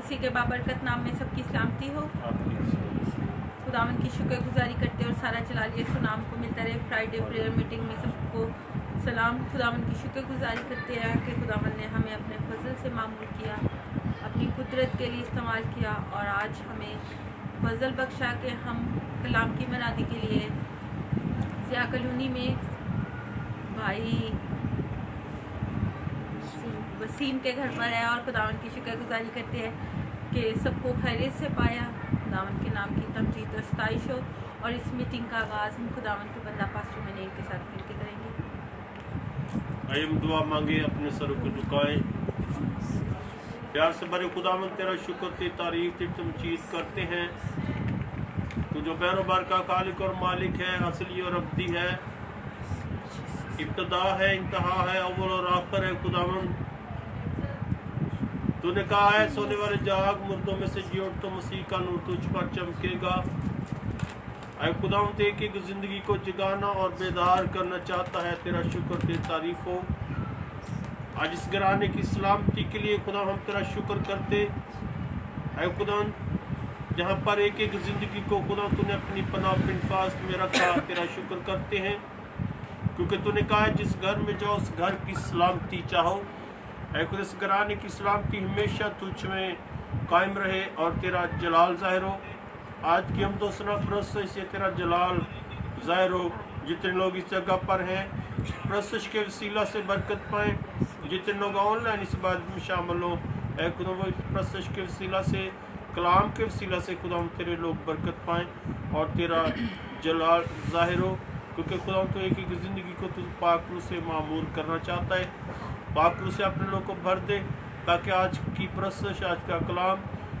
मसीह के बाबरकत नाम में सबकी सलामती हो। खुदावन की शुक्रगुजारी करते और सारा चला लिए सो नाम को मिलता रहे। फ्राइडे प्रेयर मीटिंग में सबको सलाम। खुदावन की शुक्रगुजारी करते हैं कि खुदावन ने हमें अपने फजल से मामूल किया, अपनी कुदरत के लिए इस्तेमाल किया और आज हमें फजल बख्शा के हम कलाम की मनादी के लिए ज़िया कॉलोनी में भाई वसीम के घर पर है और खुदावन की शुक्रगुजारी करते हैं कि सबको खैरियत से पाया। खुदावन के नाम की तमजीद और सताइश हो। और इस मीटिंग का आगाज़ हम खुदावन के बंदा पास्टर मनीर के साथ मिलकर करेंगे। आइए हम दुआ मांगे, अपने सरों को झुकाएं, प्यार से भरे खुदावन तेरा शुक्र ते तारीफ ते तमजीद करते हैं। तू जो बैरोबार का खालिक और मालिक है, असली और अब्दी है, इब्तदा है, इंतहा है, अव्वल और आखिर है। खुदावन तूने कहा है सोने वाले जाग, मुर्दों में से जी उठ तो मसीह का नूर तुझ पर चमकेगा। ऐ खुदावन ते एक एक जिंदगी को जगाना और बेदार करना चाहता है। तेरा शुक्र ते तारीफ हो। आज इस घराने की सलामती के लिए खुदा हम तेरा शुक्र करते। ऐ खुदावन जहाँ पर एक एक जिंदगी को खुदा तूने अपनी पनाह हिफाजत में रखा, तेरा शुक्र करते हैं, क्योंकि तूने कहा है जिस घर में जाओ उस घर की सलामती चाहो। ऐ खुदा इस घराने की सलामती हमेशा तुझ में कायम रहे और तेरा जलाल ज़ाहिर हो। आज की हम तो सना प्रस्तुत से तेरा जलाल ज़ाहिर हो। जितने लोग इस जगह पर हैं प्रस्तुत के वसीला से बरकत पाएँ। जितने लोग ऑनलाइन इस बात में शामिल हो, ऐ खुदा वो प्रस्तुत के वसीला से, कलाम के वसीला से खुदा हम तेरे लोग बरकत पाएँ और तेरा जलाल ज़ाहिर हो। क्योंकि खुदा तो एक एक ज़िंदगी को तू पाकरू से मामूर करना चाहता है। पाकरू से अपने लोग को भर दे ताकि आज की प्रस्तुत, आज का कलाम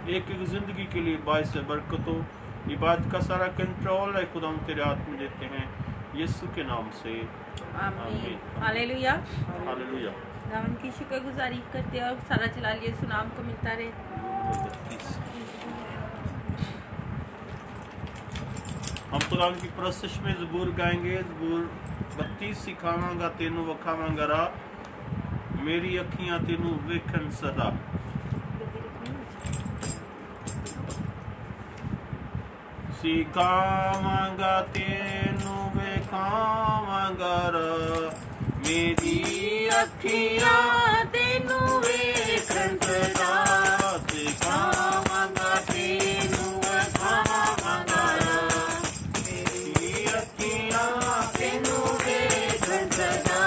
एक एक ज़िंदगी के लिए बायस बरकत हो। ये बात का सारा कंट्रोल है खुदा हम तेरे हाथ में देते हैं, यीशु के नाम से आमीन। Hallelujah hallelujah. खुदावन की शुक्रगुजारी करते और सारा चला लिए सो नाम को मिलता रहे। हम खुदा की प्रस्तुत में ज़बूर गाएंगे। ज़बूर 32 सिखावांगा तेनू वखावांगा रा, मेरी अखियां तेनू वेखन सदा। सिखावांगा तेनू वेखावांगा रा, मेरी अखियां तेनू वेखन सदा। सिखावांगा तेनू वेखावांगा रा, मेरी अखियां तेनू वेखन सदा।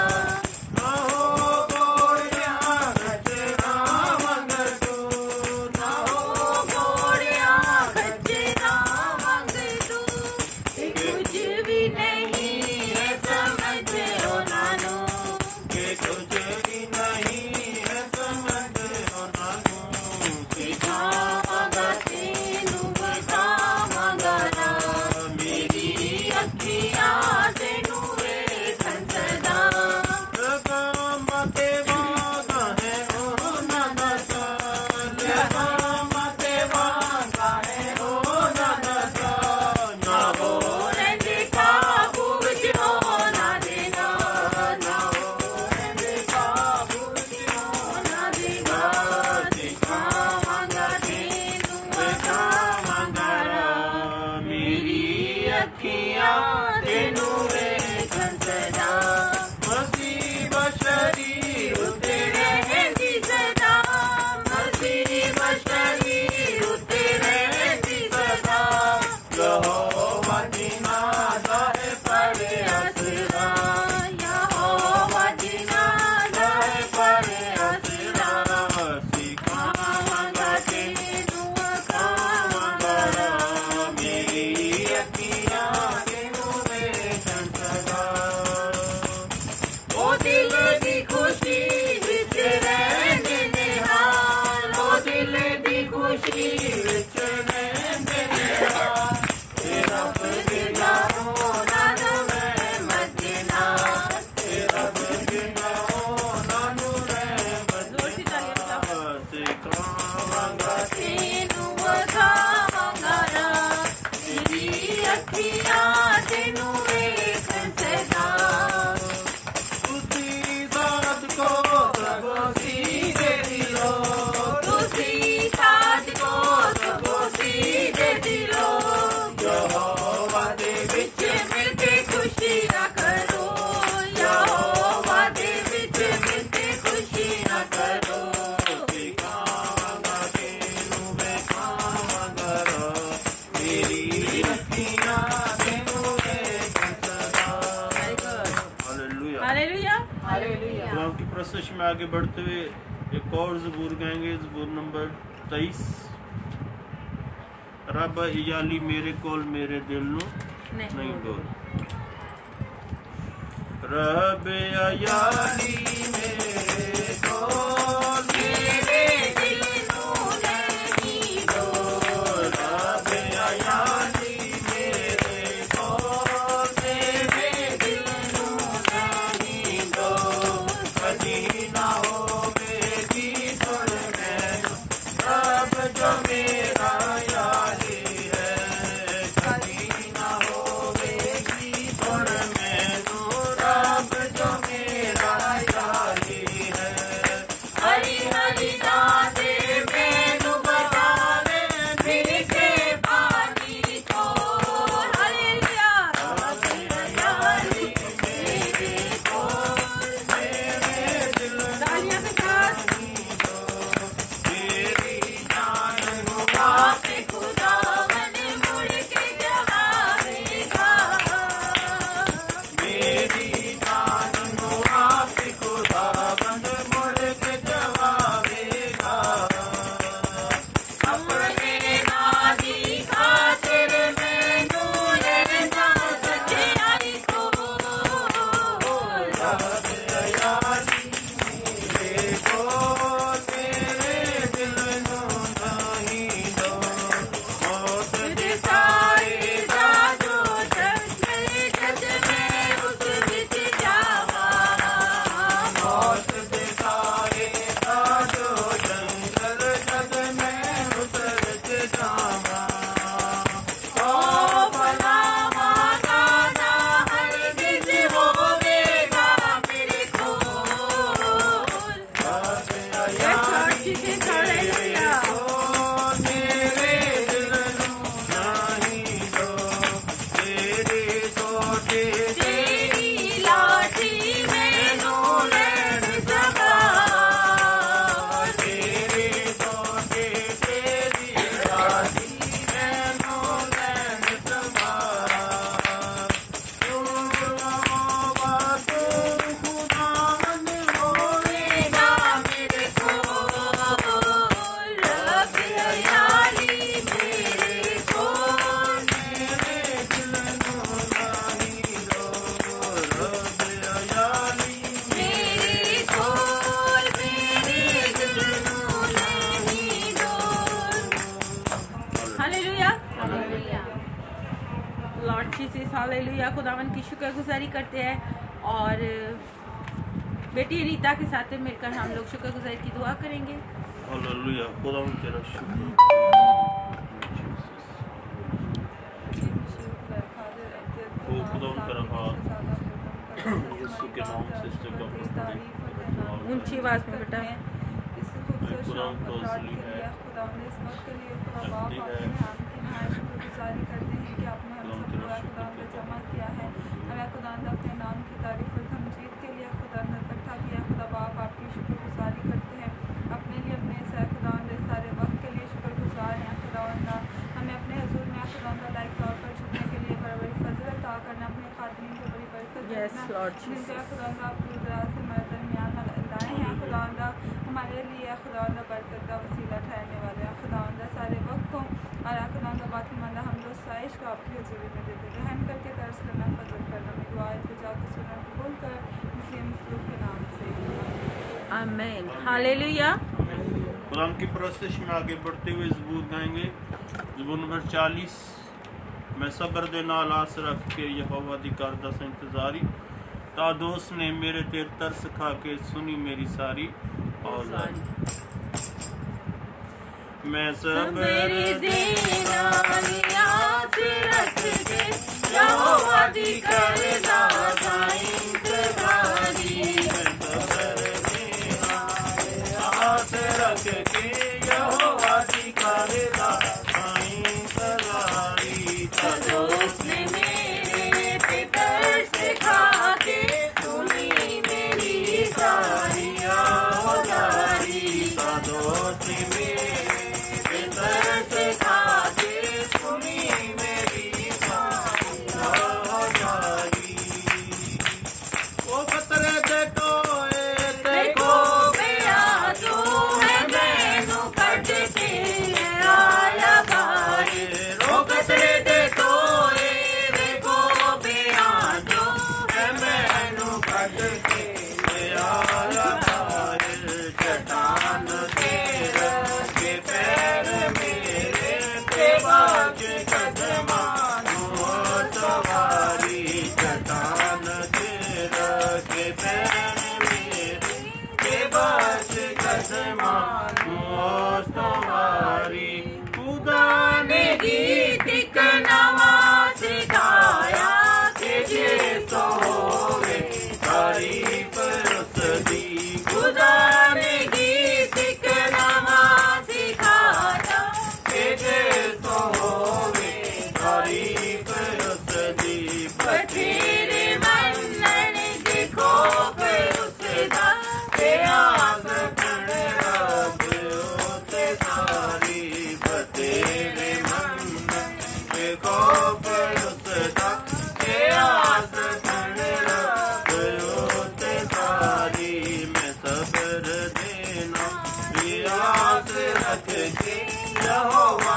आगे बढ़ते हुए एक और ज़बूर गाएंगे, ज़बूर नंबर 23। रब याली मेरे कोल मेरे दिल नू नहीं डोल। रब याली मेरे कोल मेरे दिल नू नहीं डोल। रब याली मेरे कोल मेरे दिल नू नहीं डोल। कदी ना होवेगी सुन मैनू रब जो मेरा याली है। कदी ना होवेगी सुन मैनू रब जो मेरा याली है। हरी हरी दाते मैनू बतावे फिर के पानी को। हालेलुया। रब याली मेरे कोल मेरे दिल तालियां के साथ मेरी जान आप खुदावन मुड़ के जगावेगा। मेरी जान आप खुदाबंद मुड़ के जवाबेगा। अपने नादी खातिर मैनू लेना सच्चाई को। रब याली मेरे कोल मेरे दिल नू नहीं दो। मौत दे सारे जादू जंगल जग में उस बिच जावा। मौत दे सारे साजो जंगल जग में उतर के जावा। ओ भला माता ना हरगिज़ होवेगा मेरे कोल। रब याली हालेलुया। मेरे दिल नू नहीं दो। तेरे सोटे तेरी लाठी मैनू लैन सका। तेरे सोटे तेरी राजी मैनू लैन संभाल। तू होवा तू खुदावन होवेगा मेरे कोल रब याली मेरे कोल मेरे दिल नू नहीं दो। रब याली मेरे कोल मेरे दिल नू नहीं डोल। हालेलुया। Lord Jesus hallelujah. खुदावन की शुक्रगुजारी करते हैं और बेटी रीता के साथ मिलकर हम लोग शुक्रगुजारी की दुआ करेंगे। हालेलुया। खुदावन तेरा शुक्र। ओ खुदावन तेरा हाथ यीशु के नाम से इस्तेमाल ऊंची आवाज में बेटा। खुदावन तो असली है, नकदी है। अपने नाम की तारीफ और तमजीद के लिए खुदा ने इकट्ठा किया। खुदा बाप आपकी शुक्रगुजारी करते हैं। अपने लिए अपने खुदा सारे वक्त के लिए शुक्रगुजार हैं। खुदा हमें अपने हजूर में खुदा लाइक तौर पर छुपने के लिए बड़ी फजल अता करना, अपने खातमीन को बड़ी बरकत Yes, देना। Lord जिनका Jesus. खुदा आप दूर दराज से हमारे दरमियान लाए हैं। खुदा हमारे लिए खुदा बरकत का वसीला ठहरने वाले हैं। खुदा सारे वक्त को और खुदा बाकी मंदा हम लोग साइश को आपकी हजूरी में देते रहम करके कर्ज करना फजल करना मेरी आयत को जाकर सुनना कबूल कर मुस्लिम मसलूक के नाम से। आमीन। हालेलुया। खुदावन की परस्तिश में आगे बढ़ते हुए ज़बूर गाएंगे, ज़बूर नंबर 40। मैं सब्र दे नाल आस रख के यहोवा दी करदा सा इंतजारी। ता दोस्त ने मेरे ते तरस खा के सुनी मेरी सारी औज़ारी। मैं सब्र दे नाल आस रख के यहोवा दी करदा सा इंतजारी। आस रख के यहोवा दी करदा सा इंतजारी। दोस्त ने मेरे पे तरस खा के सुनी मेरी सारी औज़ारी। दोस्त मेरे तरस खा के सुनी मेरी सारी औज़ारी। ओ खतरे देखो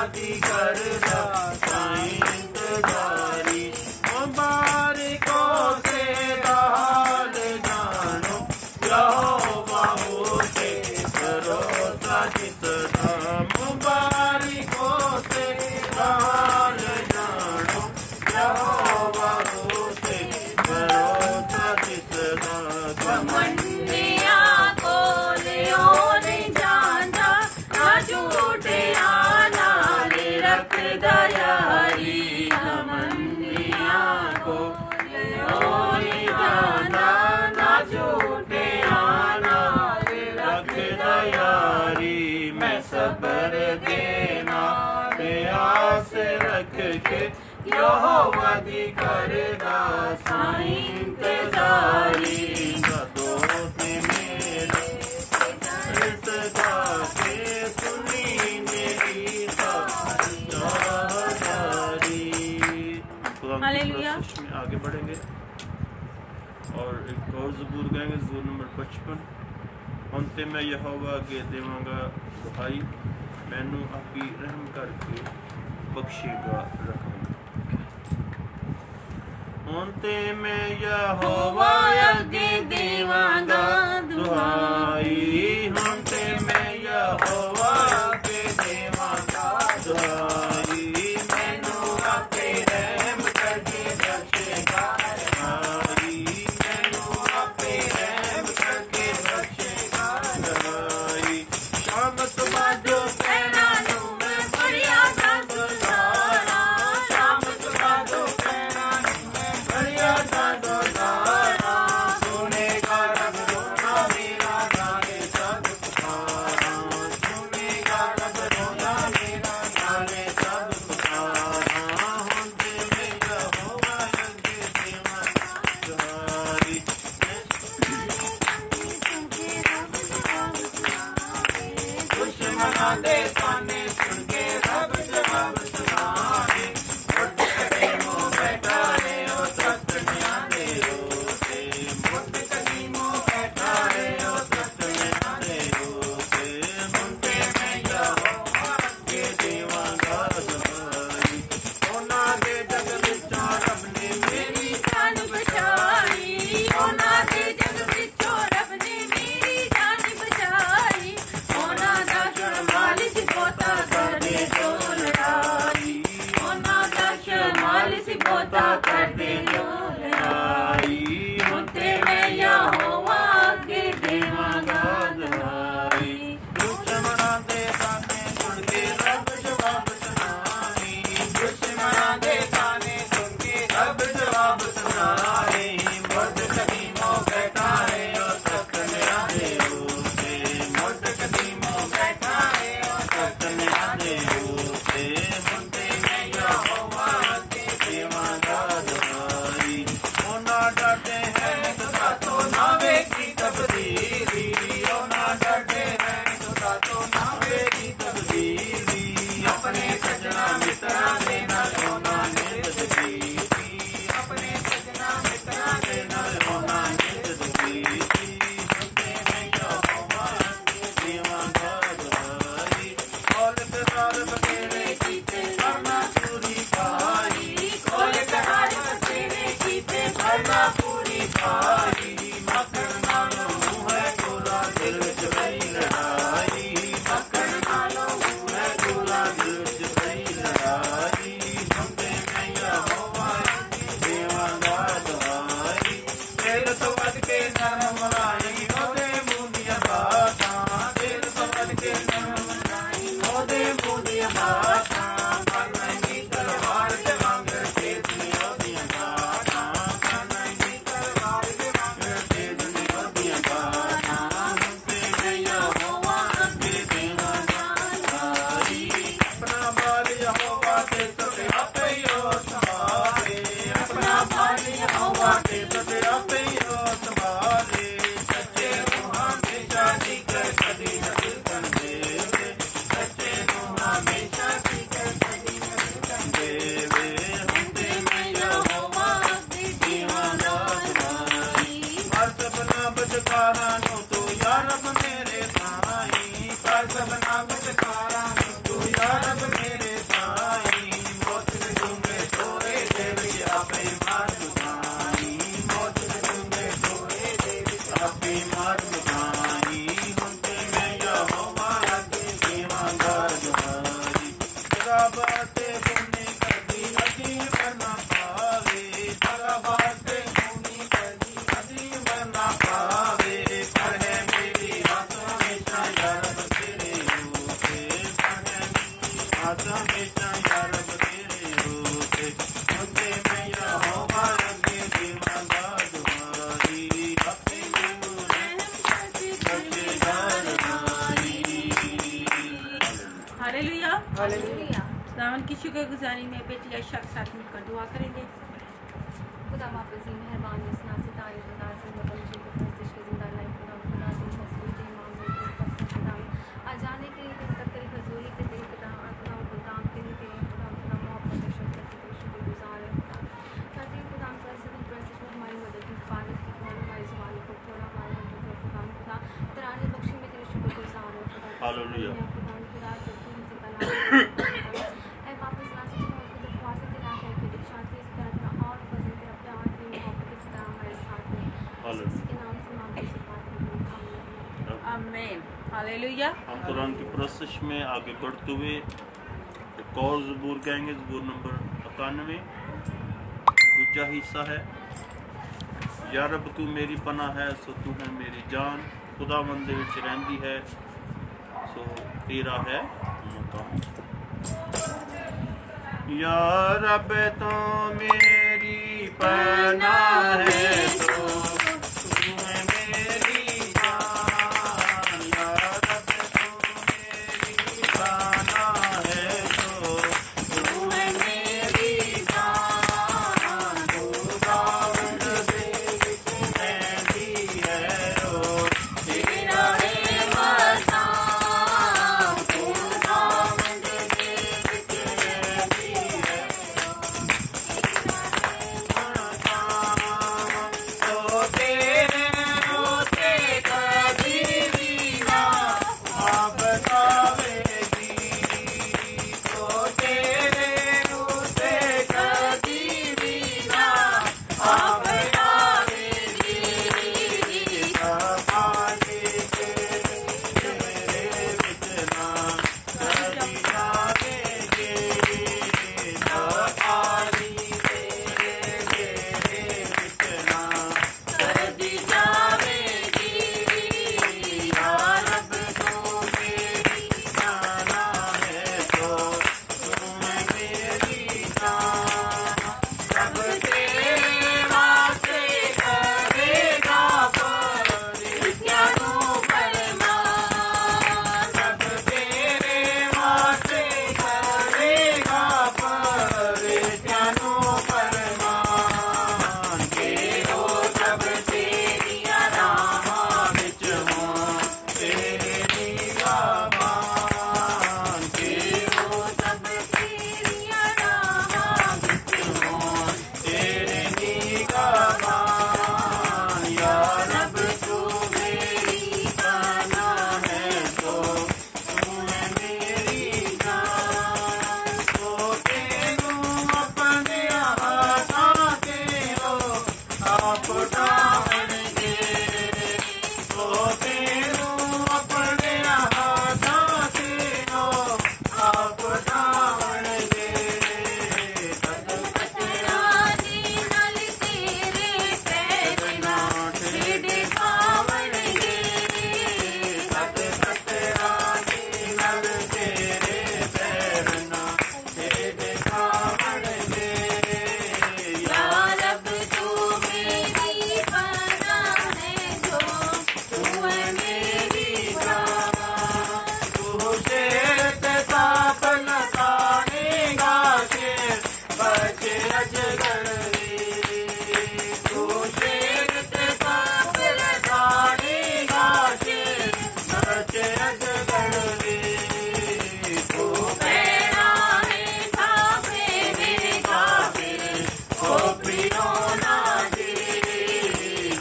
वादी करदा साईं इंतजारी मुबारकों से हाल जानो यहोवा होते भरोसा जितना मुबारकों से हाल जानो यहोवा होते भरोसा जितना घमंडिया को लियो नहीं जाना ना झूठे आना रख दयारी घमंडिया को लियो नहीं जाना ना झूठे आना रख दयारी मैं सब्र देना प्यास रख के यहोवा दी करदा साईं इंतजारी दोस्त मेरे सदा के सुनी मेरी सारी हालेलुया। में आगे बढ़ेंगे और एक और ज़बूर गाएंगे ज़बूर नंबर 55 ਹੁਣ ਤੇ ਮੈਂ ਯਹੋਵਾ ਅੱਗੇ ਦੇਵਾਂਗਾ ਦੁਹਾਈ ਮੈਨੂੰ ਆਪੀ ਰਹਿਮ ਕਰਕੇ ਬਖਸ਼ੇਗਾ ਰਕਮ ਹੁਣ ਤੇ ਮੈਂ ਯਹੋਵਾ ਅੱਗੇ ਦੇਵਾਂਗਾ ਦੁਹਾਈ ਹੁਣ ਤੇ ਮੈਂ ਯਹੋਵਾ ਅੱਗੇ ਦੇਵਾਂਗਾ ਦੁਹਾਈ ਮੈਨੂੰ ਆਪੇ ਰਹਿਮ ਕਰਕੇ ਬਖਸ਼ੇਗਾ ਦੁਹਾਈ ਮੈਨੂੰ ਆਪੇ ਰਹਿਮ ਕਰਕੇ ਬਖਸ਼ੇਗਾ ਦੁਹਾਈ ਸ਼ਾਮਤ ਬਾਜੋ ਪੈਣਾ ਨੂੰ ਮੈਂ ਬੜਿਆ ਦੰਦ ਸਾਰਾ ਸ਼ਾਮਤ ਬਾਜੋ ਪੈਣਾ ਨੂੰ ਮੈਂ ਬੜਿਆ ਦੰਦ ਸਾਰਾ ਸੁਨੇਗਾ ਰੱਬ ਰੋਣਾ ਮੇਰਾ ਗਾਣੇ ਸਭ ਪੁਕਾਰਾਂ ਸੁਨੇਗਾ ਰੱਬ ਰੋਣਾ ਮੇਰਾ ਗਾਣੇ ਸਭ ਪੁਕਾਰਾਂ ਹੁਣ ਤੇ ਮੈਂ ਯਹੋਵਾ ਅੱਗੇ ਦੇਵਾਂਗਾ ਦੁਹਾਈ ਦੁਸ਼ਮਨਾਂ ਦੇ ਤਾਨੇ ਸੁਣ ਕੇ ਰੱਬ ਜਵਾਬ ਸੁਣਾਵੇ ਮੁੱਢ ਕਦੀਮੋਂ ਬੈਠਾ ਹੈ ਉਹ ਸੱਤਿਆਂ ਦੇ ਰੋਤੇ ਮੁੱਢ ਕਦੀਮੋਂ ਬੈਠਾ ਹੈ ਉਹ ਸੱਤਿਆਂ ਦੇ ਰੋਤੇ ਮੁੰਡੇ ਮੈਂ ਯਹੋਵਾ ਅੱਗੇ ਦੇਵਾਂਗਾ ਦੁਹਾਈ ਉਹਨਾਂ ਦੇ ਜਗ ਵਿੱਚੋਂ ਰੱਬ ਨੇ ਮੇਰੀ ਜਾਨ ਬਚਾਈ ਉਹਨਾਂ ਦੇ ਜਗ ਵਿੱਚੋਂ ਰੱਬ ਨੇ ਮੇਰੀ ਜਾਨ ਬਚਾਈ ਉਹਨਾਂ ਦਾ ਸ਼ਮਾਲ ਸੀ ਪੋਤਾ ਕਰਦੇ ਜੋ ਲੜਾਈ ਉਹਨਾਂ ਦਾ ਸ਼ਮਾਲ ਸੀ ਪੋਤਾ ਕਰਦੇ ਜੋ ਲੜਾਈ ਹੁਣ ਤੇ ਮੈਂ ਯਹੋਵਾ ਅੱਗੇ ਦੇਵਾਂਗਾ ਦੁਹਾਈ ਦੁਸ਼ਮਣਾਂ ਦੇ ਤਾਨੇ ਸੁਣ ਕੇ ਰੱਬ ਜਵਾਬ ਸੁਣਾਏ ਦੁਸ਼ਮਣਾਂ ਦੇ ਤਾਨੇ ਸੁਣ ਕੇ ਰੱਬ ਜਵਾਬ ਸੁਣਾਏ ਮੁੱਢ ਕਦੀਮੋਂ ਬੈਠਾ ਹੈ ਉਹ ਸੱਤਿਆਂ ਦੇ ਰੂਤੇ ਮੁੱਢ ਕਦੀਮੋਂ ਬੈਠਾ ਹੈ ਉਹ ਸੱਤਿਆਂ ਦੇ ਰੂਤੇ ਮੁੰਡੇ ਮੈਂ ਯਹੋਵਾ ਅੱਗੇ ਦੇਵਾਂਗਾ ਦੁਹਾਈ ਉਹਨਾਂ ਡਰਦੇ ਹੈ ਸਦਾ ਤੋਂ ਨਾ ਵੇਖੀ ਤਬਦੀਲੀ ਉਹਨਾਂ ਡਰਦੇ ਹੈ ਸਦਾ ਤੋਂ ਨਾ ਵੇਖੀ ਤਬਦੀਲੀ ਆਪਣੇ ਸੱਜਣਾ ਮਿੱਤਰਾਂ ਦੇ ਨਾਲ ਉਹਨਾਂ ਨੇ ਤਸਦੀਕੀ ਆਪਣੇ ਸੱਜਣਾ ਮਿੱਤਰਾਂ ਦੇ ਨਾਲ ਉਹਨਾਂ ਨੇ ਤਸਦੀਕੀ ਹੁੰਦੇ ਮੈਂ ਯਹੋਵਾ ਅੱਗੇ ਦੇਵਾਂਗਾ ਦੁਹਾਈ ਔਲਤ ਨਾਲ ਬਤੇਰੇ ਕੀਤੇ ਕਰਨਾ ਪੂਰੀ ਪਾਈ ਔਲਤ ਨਾਲ ਬਤੇਰੇ ਕੀਤੇ ਕਰਨਾ ਪੂਰੀ ਪਾਈ ਮੱਕੜ ਨਾਲੋਂ ਮੂੰਹ ਹੈ ਗੋਲਾ ਦਿਲ ਵਿੱਚ ਪਈ ਲੜਾਈ ਮੱਕੜ ਨਾਲੋਂ ਮੂੰਹ ਹੈ ਗੋਲਾ ਦਿਲ ਵਿੱਚ ਪਈ ਲੜਾਈ ਹੁੰਦੇ ਮੈਂ ਯਹੋਵਾ ਅੱਗੇ ਦੇਵਾਂਗਾ ਦੁਹਾਈ ਦਿਲ ਤੋਂ ਵੱਧ ਕੇ ਨਰਮ ਮਲਾਈ ਉਹਦੇ ਮੂੰਹ ਦੀਆਂ ਬਾਤਾਂ ਦਿਲ ਤੋਂ ਵੱਧ ਕੇ ਨਰਮ ਮਲਾਈ ਉਹਦੇ ਮੂੰਹ ਦੀਆਂ ਬਾਤਾਂ ਕਰਨਾ ਹੀ ਤਲਵਾਰ ਤੇ ਵਾਂਗਰ ਤੇਜ਼ੀ ਉਹਦੀਆਂ ਬਾਤਾਂ ਕਰਨਾ ਹੀ ਤਲਵਾਰ ਤੇ ਵਾਂਗਰ ਤੇਜ਼ੀ ਉਹਦੀਆਂ ਬਾਤਾਂ ਹੁੰਦੇ ਮੈਂ ਯਹੋਵਾ ਅੱਗੇ ਦੇਵਾਂਗਾ ਦੁਹਾਈ ਆਪਣਾ ਬਾਲ ਯਹੋਵਾ ਤੇ ਸਦੇ ਆਪੇ ਹੀ ਉਹ ਸੰਭਾਲੇ ਆਪਣਾ ਬਾਲ ਯਹੋਵਾ ਤੇ ਸਦੇ ਆਪੇ ਹੀ ਉਹ ਸੰਭਾਲੇ ਸੱਚੇ ਨੂੰ ਹਮੇਸ਼ਾ ਜ਼ਿਕਰ ਕਦੀ ਨਾ ਦਿਲ ਕੰਦੇ ਸੱਚੇ ਨੂੰ ਹਮੇਸ਼ਾ ਜ਼ਿਕਰ साथ हमेशा या रब तेरे होते मुझे मैं यहोवा रब्बे दीवाना तुम्हारी अपनी हालेलुया खुदावंद की शुक्रगुजारी में बेटी अशक साथ मिलकर दुआ करेंगे। खुदा वापस मेहरबानी इस्ना से तारीफ खुदा से मतलब जी को परस्तिश के जिंदा लाइफ खुदा खुदा दिन हसूरी के इमाम में खुदा आ जाने के लिए दिन तक तेरी हजूरी के दिन खुदा खुदा खुदा तेरी के खुदा खुदा मोहब्बत शफकत की तेरी शुक्रगुजार है खुदा ताकि खुदा परस्तिश में हमारी मदद की हिफाजत की खुदा हमारी ज़बान को थोड़ा हमारे हजूर खुदा खुदा तराने बख्शी में तेरी शुक्रगुजार है खुदा हालेलुया खुदा खुदा जब तू मुझे तला ऐ वापस ना से खुदा ख्वास तेरा है कि शांति इस तरह और फजल तेरा प्यार की मोहब्बत इस तरह हमारे साथ में इसी के नाम से मांगते से बात करते हैं आमीन हालेलुया। हम कुरान की परस्तिश में आगे बढ़ते हुए एक और ज़बूर गाएंगे। ज़बूर नंबर 91 दूसरा हिस्सा है। या रब तू मेरी पनाह है सो तू है मेरी जान खुदावंद दे विच रहिंदी है सो तेरा है मकाम। या रब तो मेरी पनाह है तो तू है मेरी जान। या रब तो मेरी पनाह है तो तू है मेरी जान। खुदावंद दे विच रहिंदी है ओ तेरा है मकाम। खुदावंद दे विच रहिंदी है तो तेरे होते कभी भी ना बतावेगी तो तेरे होते कभी भी ना बतावेगी सफाली तेरे विच ना कभी जावेगी सफाली तेरे विच ना कभी जावेगी। या रब तू मेरी जाना है तो तू है मेरी जान। रब तेरे वास्ते करेगा फरिश्तों फरमान। रब तेरे वास्ते करेगा फरिश्तों फरमान। के हो सब तेरिया राहां विच हों तेरे निगाहां। के हो सब तेरिया राहां विच हों तेरे निगाहां। या रब तू मेरी पनाह है तो तू है मेरी जान। तो तेनू अपने हाथां ते हो आप उठावणगे तो तेनू अपने हाथां ते हो आप उठावणगे। कदम रानी नल तेरे पैरना ढेडे पावणगे सत रानी नल तेरे पैरना तेरे पावणगे। या रब तू मेरी पनाह है जो तू है मेरी जान। तू शेर ते साफ लतानेगा शेर बचे अजगर रे। तू शेर ते साफ लतानेगा शेर बचे अजगर रे। तू पैरा है थापे मेरे काफिर ओ प्रियो ना दे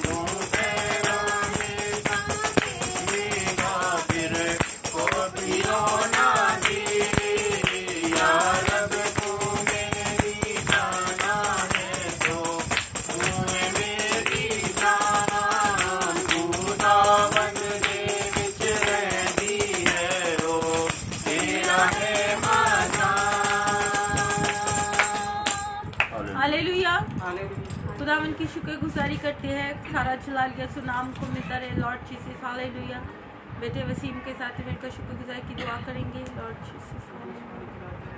तू पैरा में सामेगा फिर ओ प्रियो ना दे। या रब तू मेरी जाना है तो तू है मेरी जान। खुदावंद दे विच रहिंदी है ओ तेरा है मकाम। हालेलुया। खुदावन की शुक्रगुजारी करते हैं। सारा चला लिया सुनाम को मिलता रहे लॉर्ड जीसस हालेलुया। बेटे वसीम के साथ मिलकर शुक्रगुजारी की दुआ करेंगे लॉर्ड जीसस हालेलुया।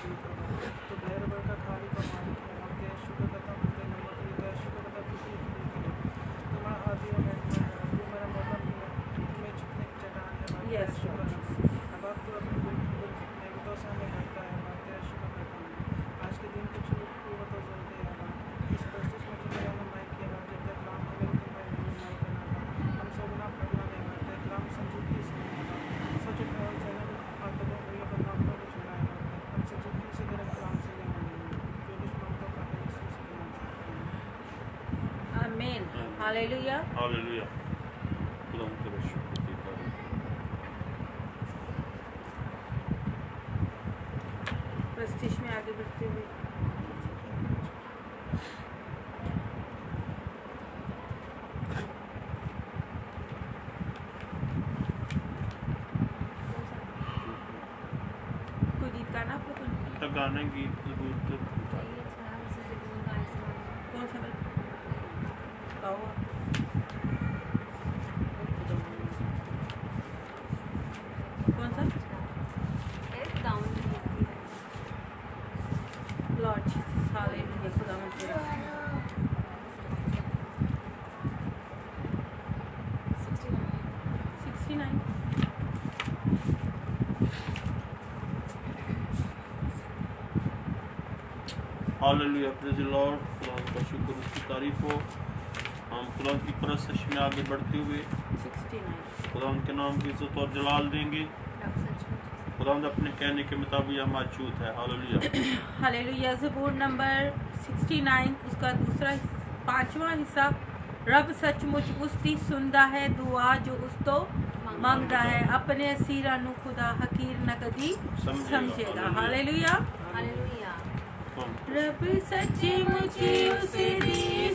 नज़दीक होगा तो बहर बर का खाली का मालिक है और तेरा शुक्र करता हूँ तेरे नंबर के लिए तेरा शुक्र करता हूँ किसी तुम्हारा हाथी और बैठना है तू मेरा मौका भी है तुम्हें झुकने की चट्टान है मैं तेरा शुक्र है अब आप तो अपने नेमतों से हमें ढकता है मैं तेरा शुक्र करता हूँ आज के दिन कुछ कुव्वत और ज़रूरत है इस परिस्थिति में तुम्हें रहनुमाई किया जब तक कलाम हो गए तुम्हें रहनुमाई करना था हम सब गुनाह पढ़ना नहीं मानते कलाम संजीदगी से नहीं होगा सच और चलन आदतों को यह बदनाम को छुड़ाए हम संजीदगी से तेरे कलाम से लेना नहीं जो दुश्मन को पाते यीशु के नाम से आमीन हालेलुया हालेलुया खुदा तेरा शुक्र की तारीफ प्रस्तिश में आगे बढ़ते हुए कोई गीत गाना आपको तक गाने गीत जरूर तो चाहिए अच्छा उसे ज़बूर का आसमान कौन सा गाओ कौन सा एक डाउन लॉर्ड जीसस हालेलुया खुदावंद तेरा 69 हालेलुया प्रेज़ द लॉर्ड खुदा का शुक्र उसकी तारीफ हो हम खुदा की परस्तिश में आगे बढ़ते हुए 69 खुदा के नाम की इज्जत और जलाल देंगे रब सचमुच खुदा अपने कहने के मुताबिक यहाँ मौजूद है हालेलुया हालेलुया ज़बूर नंबर 69 उसका दूसरा 5वां हिस्सा रब सचमुच उसकी सुनदा है दुआ जो उस तो मंगदा है अपने असीरां नूं खुदा हकीर न कदी समझेगा हालेलुया हालेलुया रब सचमुच उसदी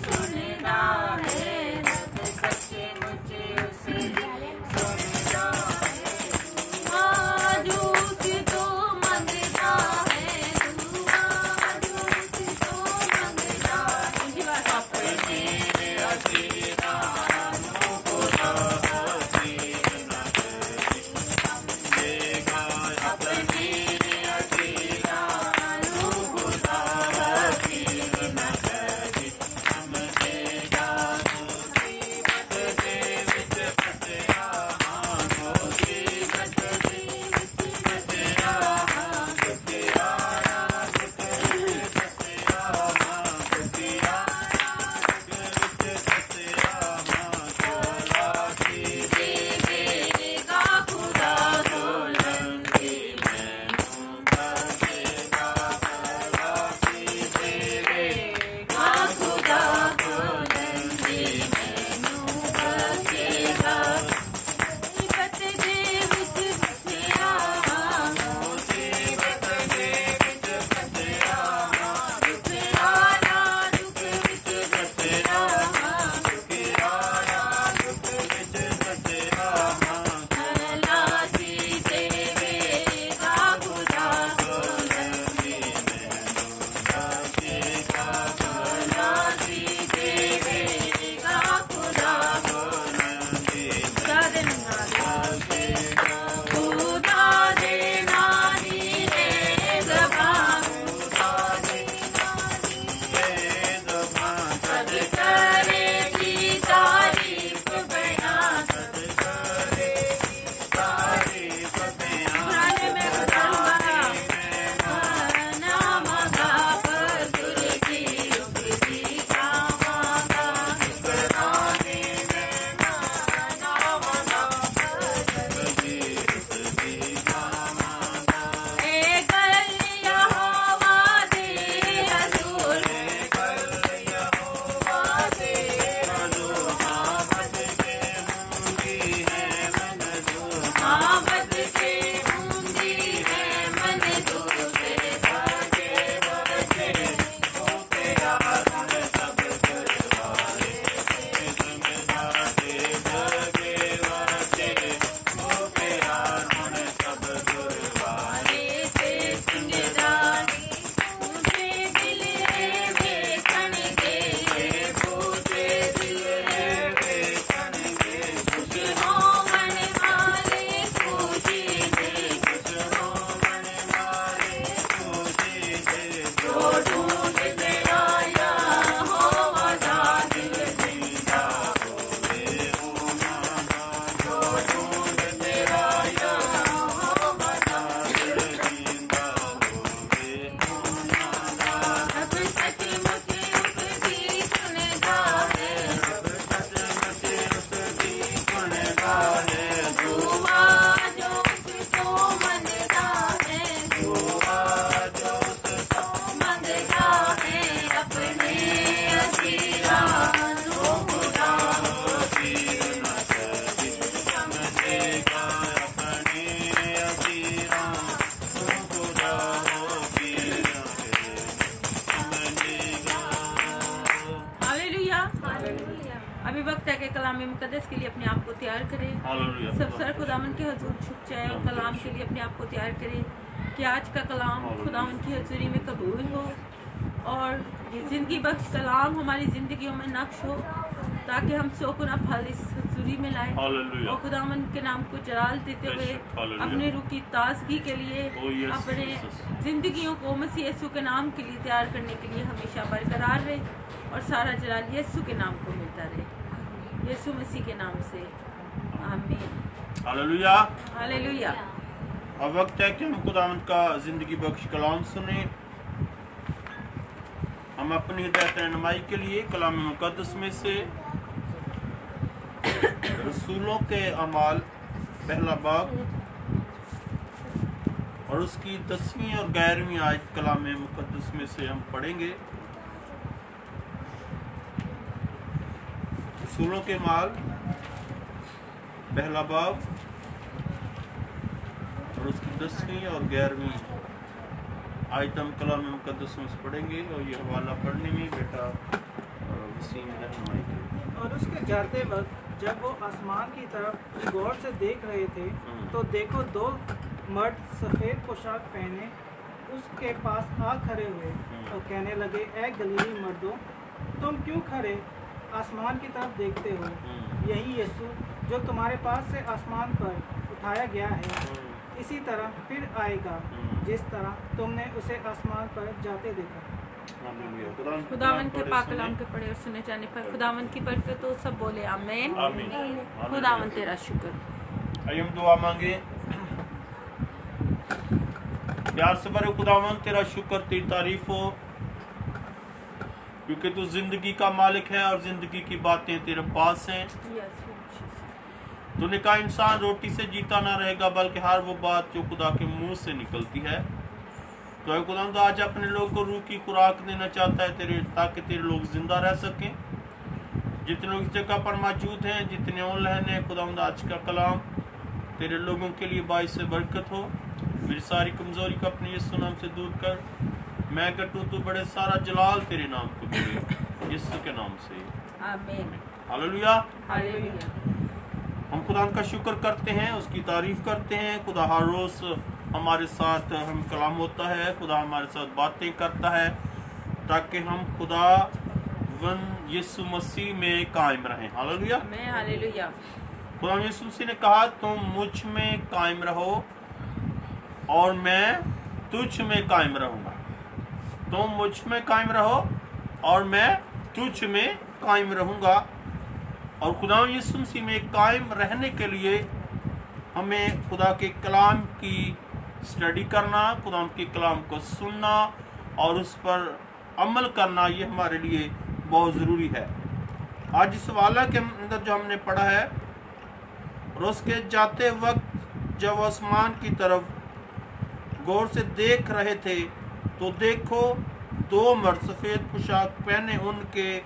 सुनदा है रब सचमुच उसदी सुनदा है दुआ जो उस तो मंगदा है दुआ जो उस तो मंगदा है अपने असीरां नूं खुदा हकीर न कदी समझेगा अपने असीरां नूं खुदा हकीर न कदी समझेगा हालेलुया। अभी वक्त है कि कलाम मुकद्दस के लिए अपने आप को तैयार करें। सब सर खुदावन के हजूर झुक जाए और कलाम के लिए अपने आप को तैयार करें कि आज का कलाम खुदावन की हजूरी में कबूल हो और ये ज़िंदगी बख्श कलाम हमारी ज़िंदगियों में नक्श हो ताकि हम सौ गुना फल इस हजूरी में लाएं और खुदावन के नाम को जलाल देते हुए अपने रूह की ताजगी के लिए अपने ज़िंदगियों को मसीह यीशु के नाम के लिए तैयार करने के लिए हमेशा बरकरार रहे और सारा जलाल यीशु के नाम को मिलता रहे, यीशु मसीह के नाम से आमीन। हालेलुया। हालेलुया। अब वक्त है कि हम खुदावंद का जिंदगी बख्श कलाम सुने। हम अपनी हिदायत रहनुमाई के लिए कलाम मुकद्दस में से रसूलों के अमाल पहला बाब और उसकी 10वीं और 11वीं आयत कलाम मुकद्दस में से हम पढ़ेंगे। रसूलों के अमाल पहला बाब और उसकी 10वीं और 11वीं आयत हम कलाम मुकद्दस में से पढ़ेंगे और ये हवाला पढ़ने में बेटा वसीम रहनुमाई करेगा। और उसके जाते वक्त जब वो आसमान की तरफ गौर से देख रहे थे तो देखो दो मर्द सफ़ेद पोशाक पहने उसके पास आ खड़े हुए और कहने लगे, ऐ गलीली मर्दों, तुम क्यों खड़े आसमान की तरफ देखते हो? यही यीशु जो तुम्हारे पास से आसमान पर उठाया गया है इसी तरह फिर आएगा जिस तरह तुमने उसे आसमान पर जाते देखा। खुदावन के पाक कलाम के पढ़े और सुने जाने पर खुदावन की बरकत तो सब बोले आमीन। खुदावन तेरा शुक्र। आइए हम दुआ मांगे। प्यार से भरे खुदावन तेरा शुक्र तेरी तारीफ हो क्योंकि तू जिंदगी का मालिक है और जिंदगी की बातें तेरे पास हैं। तूने कहा इंसान रोटी से जीता ना रहेगा बल्कि हर वो बात जो खुदा के मुंह से निकलती है। तो खुदा आज अपने लोग को रूह की खुराक देना चाहता है तेरे ताकि तेरे लोग जिंदा रह सकें। जितने लोग इस जगह पर मौजूद हैं, जितने ऑनलाइन हैं, खुदा आज का कलाम तेरे लोगों के लिए बाइस से बरकत हो। मेरी सारी कमजोरी को अपने यीशु नाम से दूर कर। मैं कटूं तो बड़े सारा जलाल तेरे नाम को मिले यीशु के नाम से आमीन। हालेलुया। हालेलुया। हम खुदा का शुक्र करते हैं, उसकी तारीफ करते हैं। खुदा हर रोज़ हमारे साथ हम कलाम होता है, खुदा हमारे साथ बातें करता है ताकि हम खुदा वन यीशु मसीह में कायम रहें। हालेलुया। हालेलुया। खुदा यीशु मसीह ने कहा तुम मुझ में कायम रहो और मैं तुझ में कायम रहूँगा। तुम मुझ में कायम रहो और मैं तुझ में कायम रहूँगा। और खुदा यीशु मसीह में कायम रहने के लिए हमें खुदा के कलाम की स्टडी करना, खुदा के कलाम को सुनना और उस पर अमल करना, ये हमारे लिए बहुत ज़रूरी है। आज इस वाला के अंदर जो हमने पढ़ा है, और उसके जाते वक्त जब आसमान की तरफ गौर से देख रहे थे तो देखो दो मर्द सफ़ेद पोशाक पहने उनके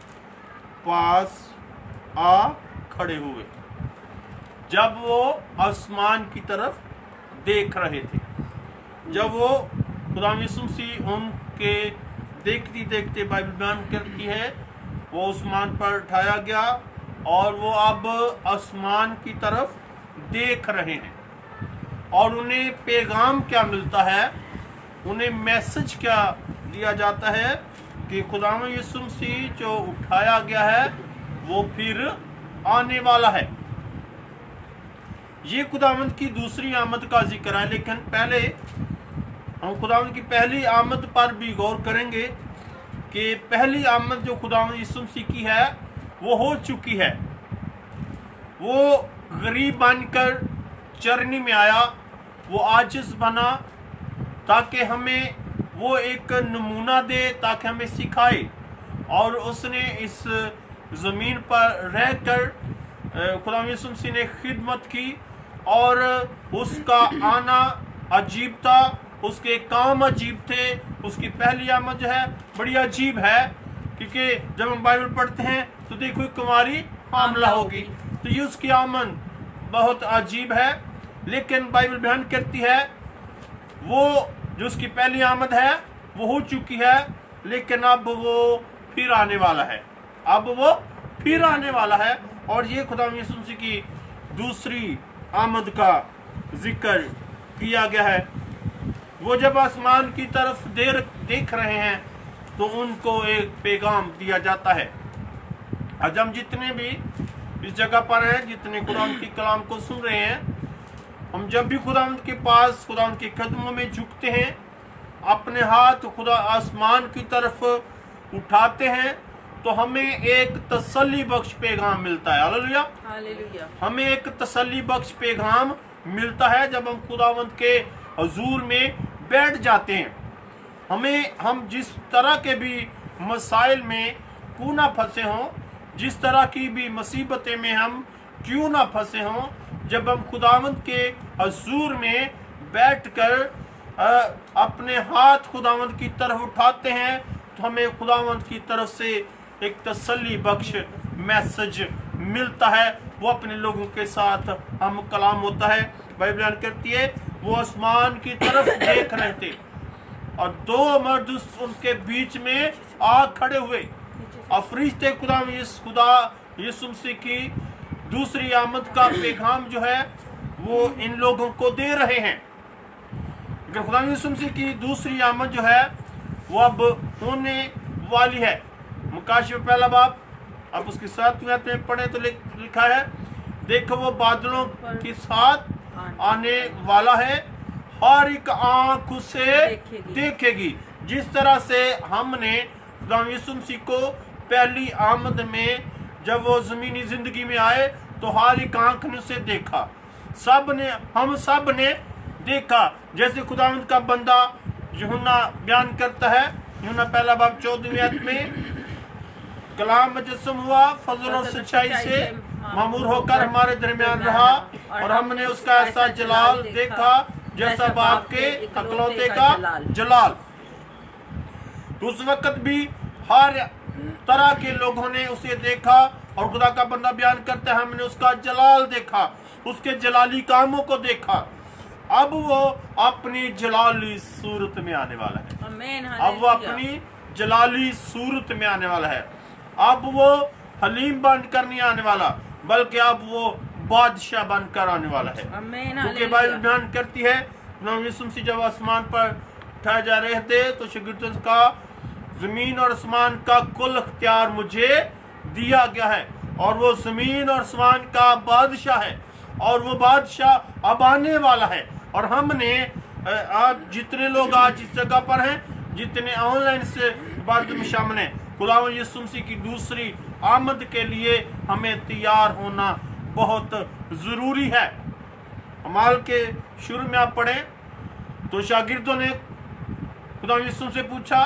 पास आ खड़े हुए। जब वो आसमान की तरफ देख रहे थे, जब वो खुदा यीशु मसीह उनके देखते देखते बाइबल बयान करती है वो आसमान पर उठाया गया और वो अब आसमान की तरफ देख रहे हैं। और उन्हें पैगाम क्या मिलता है, उन्हें मैसेज क्या दिया जाता है कि खुदा यीशु मसीह जो उठाया गया है वो फिर आने वाला है। ये खुदावंद की दूसरी आमद का जिक्र है, लेकिन पहले हम खुदावंद की पहली आमद पर भी गौर करेंगे कि पहली आमद जो खुदावंद यीशु मसीह की है वो हो चुकी है। वो गरीब बनकर चरनी में आया, वो आजिज़ बना ताकि हमें वो एक नमूना दे, ताकि हमें सिखाए। और उसने इस ज़मीन पर रहकर खुदा यीशु मसीह ने खिदमत की और उसका आना अजीब था, उसके काम अजीब थे। उसकी पहली आमद जो है बड़ी अजीब है क्योंकि जब हम बाइबल पढ़ते हैं तो देखो कुंवारी हामला होगी, तो ये उसकी आमद बहुत अजीब है। लेकिन बाइबल बयान करती है वो जो उसकी पहली आमद है वो हो चुकी है, लेकिन अब वो फिर आने वाला है, अब वो फिर आने वाला है। और ये खुदा यीशु मसीह की दूसरी आमद का जिक्र किया गया है। वो जब आसमान की तरफ देख रहे हैं तो उनको एक पैगाम दिया जाता है। आज हम जितने भी इस जगह पर हैं, जितने कुरान की कलाम को सुन रहे हैं, हम जब भी खुदा के पास, खुदा के कदमों में झुकते हैं, अपने हाथ खुदा आसमान की तरफ उठाते हैं, तो हमें एक तसल्ली बख्श पैगाम मिलता है। Hallelujah, hallelujah. हमें एक तसल्ली बख्श पैगाम मिलता है जब हम खुदावंद के हजूर में बैठ जाते हैं। हम जिस तरह के भी मसाइल में क्यों ना फंसे हों, जिस तरह की भी मुसीबतें में हम क्यों ना फंसे हों, जब हम खुदावंद के हजूर में बैठकर अपने हाथ खुदावंद की तरफ उठाते हैं, तो हमें खुदावंद की तरफ से एक तसल्ली बख्श मैसेज मिलता है। वो अपने लोगों के साथ हम कलाम होता है। बाइबल बयान करती है वो आसमान की तरफ देख रहे थे और दो मर्द उनके बीच में आ खड़े हुए। और फरिश्ते खुदा यीशु मसीह की दूसरी आमद का पैगाम जो है वो इन लोगों को दे रहे हैं। खुदा यीशु मसीह की दूसरी आमद जो है वो अब होने वाली है। मुकाशिफ पहला बाब, अब उसके 7वें आयत में पढ़े तो लिखा है, देखो वो बादलों के साथ आने वाला है, हर एक आंख उसे देखेगी। जिस तरह से हमने खुदा यीशु मसीह को पहली आमद में जब वो जमीनी जिंदगी में आए तो हर एक आंख ने उसे देखा, हम सब ने देखा। जैसे खुदावंद का बंदा यूहन्ना बयान करता है, यूहन्ना पहला बाब 14वीं आयत में, कलाम मुजस्सम हुआ, फजल और सच्चाई से मामूर होकर हमारे दरमियान रहा, और हमने उसका ऐसा जलाल देखा जैसा बाप के अकलौते का जलाल। तो उस वक्त भी हर तरह के लोगों ने उसे देखा, और खुदा का बंदा बयान करता है, हमने उसका जलाल देखा, उसके जलाली कामों को देखा। अब वो अपनी जलाली सूरत में आने वाला है। अब वो अपनी जलाली सूरत में आने वाला है। अब वो हलीम बनकर नहीं आने वाला, बल्कि अब वो बादशाह बनकर आने वाला है। क्योंकि बाइबल बयान करती है यीशु मसीह जब आसमान पर उठाए जा रहे थे तो शागिर्दों का जमीन और आसमान का कुल इख्तियार मुझे दिया गया है, और वो जमीन और आसमान का बादशाह है, और वो बादशाह अब आने वाला है। और हमने आज जितने लोग आज इस जगह पर हैं, जितने ऑनलाइन से बात में शामिल हैं, खुदा यीशु मसीह की दूसरी आमद के लिए हमें तैयार होना बहुत जरूरी है। अमाल के शुरू में आप पढ़ें तो शागिर्दों ने खुदा यीशु से पूछा,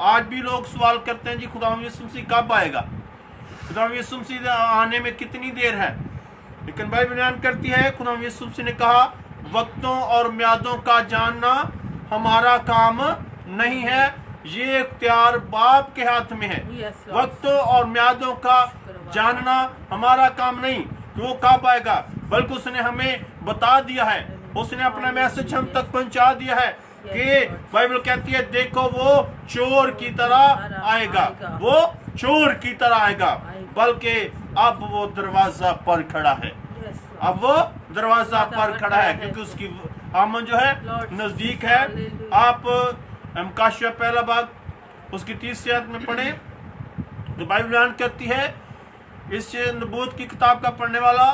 आज भी लोग सवाल करते हैं जी खुदा यीशु मसीह कब आएगा, खुदा यीशु मसीह आने में कितनी देर है। लेकिन बाइबल बयान करती है खुदा यीशु मसीह ने कहा, वक्तों और म्यादों का जानना हमारा काम नहीं है, ये इख्तियार बाप के हाथ में है। वक्तों और म्यादों का जानना हमारा काम नहीं कि वो कब आएगा, बल्कि उसने हमें बता दिया है, उसने अपना मैसेज हम तक पहुंचा दिया है कि बाइबल कहती है देखो वो चोर की तरह आएगा, वो चोर की तरह आएगा, बल्कि अब वो दरवाजा पर खड़ा है, अब वो दरवाजा पर खड़ा है, क्योंकि उसकी आमद जो है नजदीक है। आप मुकाशिफ पहला बाब उसकी 30 आयत में पढ़े तो बाइबल बयान करती है, इस नबूवत की किताब का पढ़ने वाला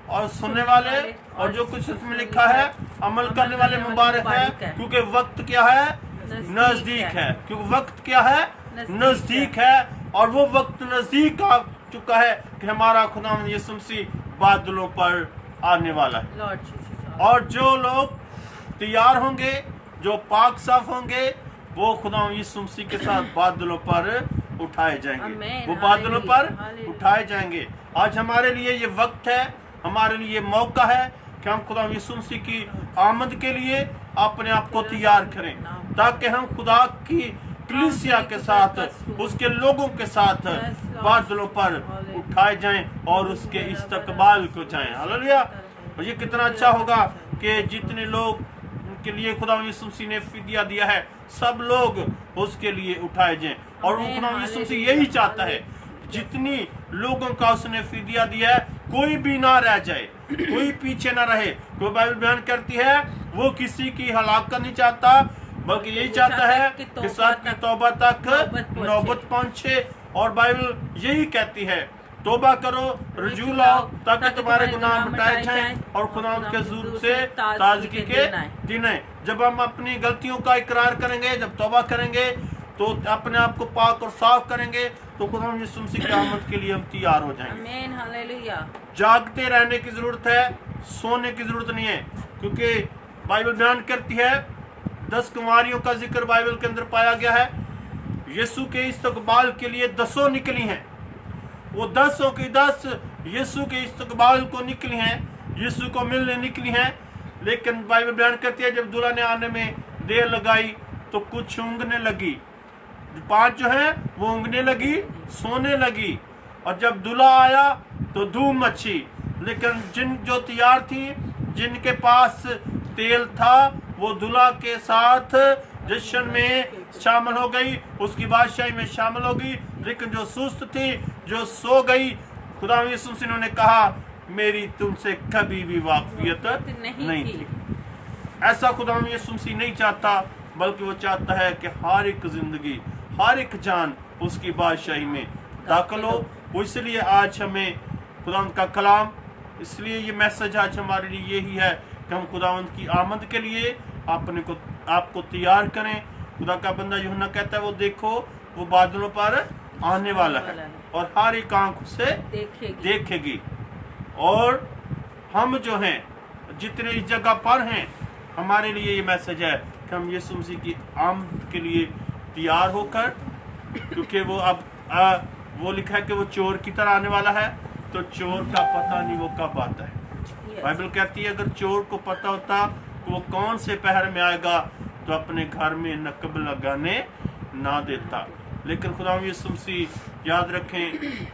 और सुनने वाले और जो कुछ इसमें लिखा है अमल करने वाले मुबारक है, क्योंकि वक्त क्या है, नजदीक है। क्योंकि वक्त क्या है, नजदीक है, और वो वक्त नजदीक आ चुका है कि हमारा खुदा यीशु मसीह बादलों पर आने वाला है। और जो लोग तैयार होंगे, जो पाक साफ होंगे, वो खुदा यीशु मसीह के साथ बादलों पर उठाए जाएंगे, वो बादलों पर उठाए जाएंगे। आज हमारे लिए ये वक्त है, हमारे लिए मौका है कि हम खुदा यीशु मसीह की आमद के लिए अपने आप को तैयार करें, ताकि हम खुदा की कलीसिया के साथ, उसके लोगों के साथ बादलों पर उठाए जाएं और उसके इस्तकबाल को जाएं। हालेलुया। और ये कितना अच्छा होगा कि जितने लोग जिसके लिए खुदा यीशु मसीह ने फिदिया दिया है, सब लोग उसके लिए उठाए जाएं। और वो खुदा यीशु मसीह यही चाहता है, जितनी लोगों का उसने फिदिया दिया है, कोई भी ना रह जाए, कोई पीछे ना रहे। तो बाइबल बयान करती है वो किसी की हलाकत नहीं चाहता, बल्कि यही चाहता है कि सबकी तौबा तक नौबत पहुंचे। और बाइबल यही कहती है, तौबा करो, रुजू लाओ, ताकि तुम्हारे गुनाह मिटाए जाएं और खुदा के हुजूर से ताजगी के दिन आए। जब हम अपनी गलतियों का इकरार करेंगे, जब तौबा करेंगे, तो अपने आप को पाक और साफ करेंगे, तो खुदा यीशु मसीह की आमद के लिए हम तैयार हो जाएंगे। आमीन, हालेलुया। जागते रहने की जरूरत है, सोने की जरूरत नहीं है, क्योंकि बाइबल बयान करती है 10 कुमारियों का जिक्र बाइबल के अंदर पाया गया है। यीशु के इस्तकबाल के लिए 10 निकली हैं, वो 10 की 10 यीशु के इस्तकबाल को निकली हैं, यीशु को मिलने निकली हैं। लेकिन बाइबल बयान करती है जब दूल्हा ने आने में देर लगाई तो कुछ ऊँघने लगी, 5 जो है वो ऊँघने लगी, सोने लगी। और जब दूल्हा आया तो धूम मची। लेकिन जो तैयार थी, जिनके पास तेल था, वो दूल्हा के साथ जश्न में शामिल हो गई, उसकी बादशाही में शामिल हो गई। लेकिन जो सुस्त थी, जो सो गई, खुदा यीशु मसीह ने कहा मेरी तुमसे कभी भी वाकफियत नहीं थी। ऐसा खुदा यीशु मसीह नहीं चाहता, बल्कि वो चाहता है कि हर एक जिंदगी, हर एक जान उसकी बादशाही में दाखिल हो। वो इसलिए आज हमें खुदावंद का कलाम, इसलिए ये मैसेज आज हमारे लिए यही है कि हम खुदावंद की आमद के लिए आपको तैयार करें। खुदा का बंदा यूहन्ना कहता है वो देखो वो बादलों पर आने वाला है और हर एक आंख उसे देखेगी। और हम जो हैं, जितने इस जगह पर हैं, हमारे लिए ये मैसेज है कि हम यीशु मसीह की आमद के लिए तैयार होकर, क्योंकि वो अब वो लिखा है कि वो चोर की तरह आने वाला है, तो चोर का पता नहीं वो कब आता है। बाइबल कहती है अगर चोर को पता होता तो वो कौन से पहर में आएगा, तो अपने घर में नकब लगाने ना देता। लेकिन खुदा यीशु मसीह याद रखें,